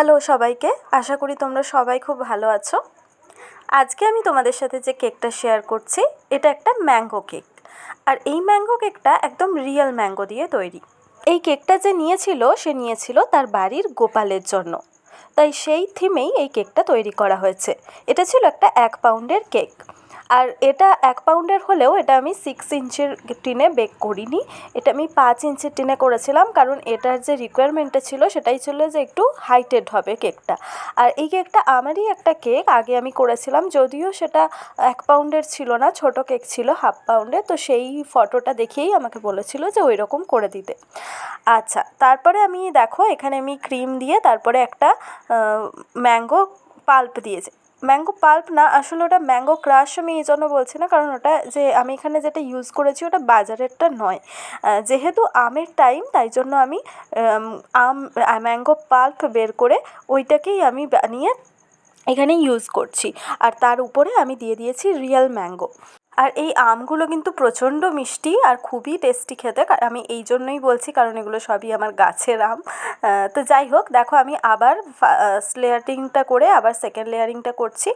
Hello সবাইকে, আশা করি তোমরা সবাই খুব ভালো আছো। আজকে আমি তোমাদের সাথে যে কেকটা শেয়ার করছি এটা একটা ম্যাঙ্গো কেক। আর এই ম্যাঙ্গো কেকটা একদম রিয়েল ম্যাঙ্গো দিয়ে তৈরি। এই কেকটা যে নিয়েছিল সে নিয়েছিল তার বাড়ির গোপালের জন্য, তাই সেই থিমেই এই কেকটা তৈরি করা হয়েছে। এটা ছিল একটা 1 পাউন্ডের কেক। আর এটা 1 পাউন্ডের হলেও এটা আমি 6 ইঞ্চির টিনে বেক করিনি, এটা আমি 5 ইঞ্চির টিনে করেছিলাম, কারণ এটার যে রিকোয়ারমেন্টটা ছিল সেটাই ছিল যে একটু হাইটেড হবে কেকটা। আর এই কেকটা আমারই একটা কেক আগে আমি করেছিলাম, যদিও সেটা 1 পাউন্ডের ছিল না, ছোট কেক ছিল 1/2 পাউন্ডের। তো সেই ফটোটা দেখেই আমাকে বলেছিল যে ওই রকম করে দিতে। আচ্ছা, তারপরে আমি দেখো এখানে আমি ক্রিম দিয়ে তারপরে একটা ম্যাঙ্গো পাল্প দিয়েছি। ম্যাঙ্গো পাল্প না, আসলে ওটা ম্যাঙ্গো ক্রাশ আমি এই জন্য বলছি না, কারণ ওটা যে আমি এখানে যেটা ইউজ করেছি ওটা বাজারেরটা নয়। যেহেতু আমের টাইম, তাই জন্য আমি ম্যাঙ্গো পাল্প বের করে ওইটাকেই আমি বানিয়ে এখানে ইউজ করছি। আর তার উপরে আমি দিয়ে দিয়েছি রিয়েল ম্যাঙ্গো। আর এই আমগুলো কিন্তু প্রচণ্ড মিষ্টি আর খুবই টেস্টি খেতে। আমি এই জন্যই বলছি কারণ এগুলো সবই আমার গাছের আম। তো যাই হোক, দেখো আমি আবার ফার্স্ট লেয়ারিংটা করে আবার সেকেন্ড লেয়ারিংটা করছি,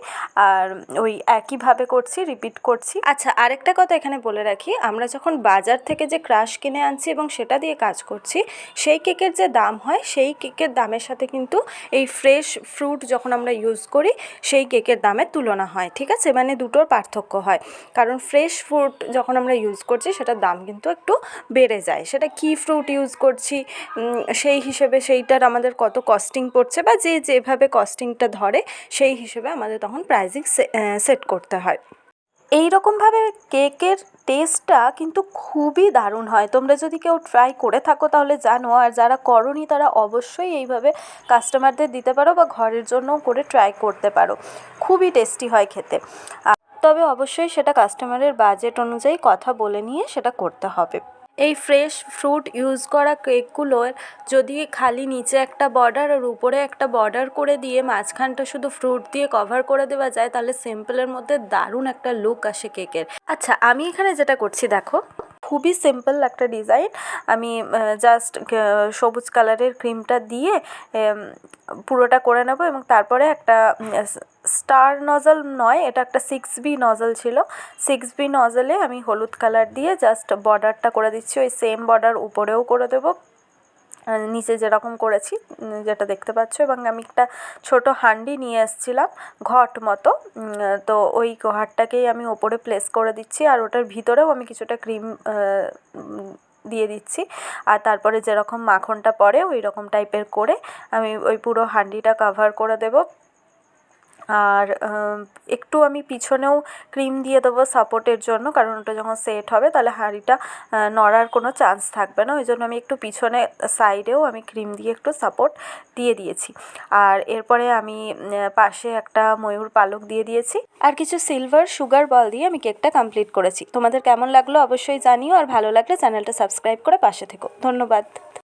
আর ওই একইভাবে করছি, রিপিট করছি। আচ্ছা, আরেকটা কথা এখানে বলে রাখি, আমরা যখন বাজার থেকে যে ক্রাশ কিনে আনছি এবং সেটা দিয়ে কাজ করছি, সেই কেকের যে দাম হয় সেই কেকের দামের সাথে কিন্তু এই ফ্রেশ ফ্রুট যখন আমরা ইউজ করি সেই কেকের দামের তুলনা হয়, ঠিক আছে? মানে দুটোর পার্থক্য হয়, কারণ ফ্রেশ ফ্রুট যখন আমরা ইউজ করছি সেটার দাম কিন্তু একটু বেড়ে যায়। সেটা কী ফ্রুট ইউজ করছি সেই হিসেবে সেইটার আমাদের কত কস্টিং পড়ছে বা যে যেভাবে কস্টিংটা ধরে সেই হিসেবে আমাদের তখন প্রাইসিং সেট করতে হয়। এই রকমভাবে কেকের টেস্টটা কিন্তু খুবই দারুণ হয়। তোমরা যদি কেউ ট্রাই করে থাকো তাহলে জানো, আর যারা করোনি তারা অবশ্যই এইভাবে কাস্টমারদের দিতে পারো বা ঘরের জন্যও করে ট্রাই করতে পারো। খুবই টেস্টি হয় খেতে। তবে অবশ্যই সেটা কাস্টমারের বাজেট অনুযায়ী কথা বলে নিয়ে সেটা করতে হবে। এই ফ্রেশ ফ্রুট ইউজ করা কেকগুলোর যদি খালি নিচে একটা বর্ডার আর উপরে একটা বর্ডার করে দিয়ে মাঝখানটা শুধু ফ্রুট দিয়ে কভার করে দেওয়া যায়, তাহলে সিম্পলের মধ্যে দারুণ একটা লুক আসে কেকের। আচ্ছা, আমি এখানে যেটা করছি দেখো, খুবই সিম্পল একটা ডিজাইন। আমি জাস্ট সবুজ কালারের ক্রিমটা দিয়ে পুরোটা করে নেব এবং তারপরে একটা স্টার নজল নয়, এটা একটা 6B নজল ছিল, 6B নজলে আমি হলুদ কালার দিয়ে জাস্ট বর্ডারটা করে দিচ্ছি। ওই সেম বর্ডার উপরেও করে দেবো, নিচে যেরকম করেছি যেটা দেখতে পাচ্ছ। এবং আমি একটা ছোট হাঁডি নিয়ে এসেছিলাম, ঘট মতো, তো ওই ঘটটাকেই আমি ওপরে প্লেস করে দিচ্ছি, আর ওটার ভিতরেও আমি কিছুটা ক্রিম দিয়ে দিচ্ছি। আর তারপরে যেরকম মাখনটা পড়ে ওই রকম টাইপের করে আমি ওই পুরো হাঁডিটা কভার করে দেবো। আর একটু আমি পিছনেও ক্রিম দিয়ে দেবো সাপোর্টের জন্য, কারণ ওটা যখন সেট হবে তাহলে হাঁড়িটা নড়ার কোনো চান্স থাকবে না। ওই জন্য আমি একটু পিছনে সাইডেও আমি ক্রিম দিয়ে একটু সাপোর্ট দিয়ে দিয়েছি। আর এরপরে আমি পাশে একটা ময়ূর পালক দিয়ে দিয়েছি, আর কিছু সিলভার সুগার বল দিয়ে আমি কেকটা কমপ্লিট করেছি। তোমাদের কেমন লাগলো অবশ্যই জানিও, আর ভালো লাগলে চ্যানেলটা সাবস্ক্রাইব করে পাশে থেকো। ধন্যবাদ।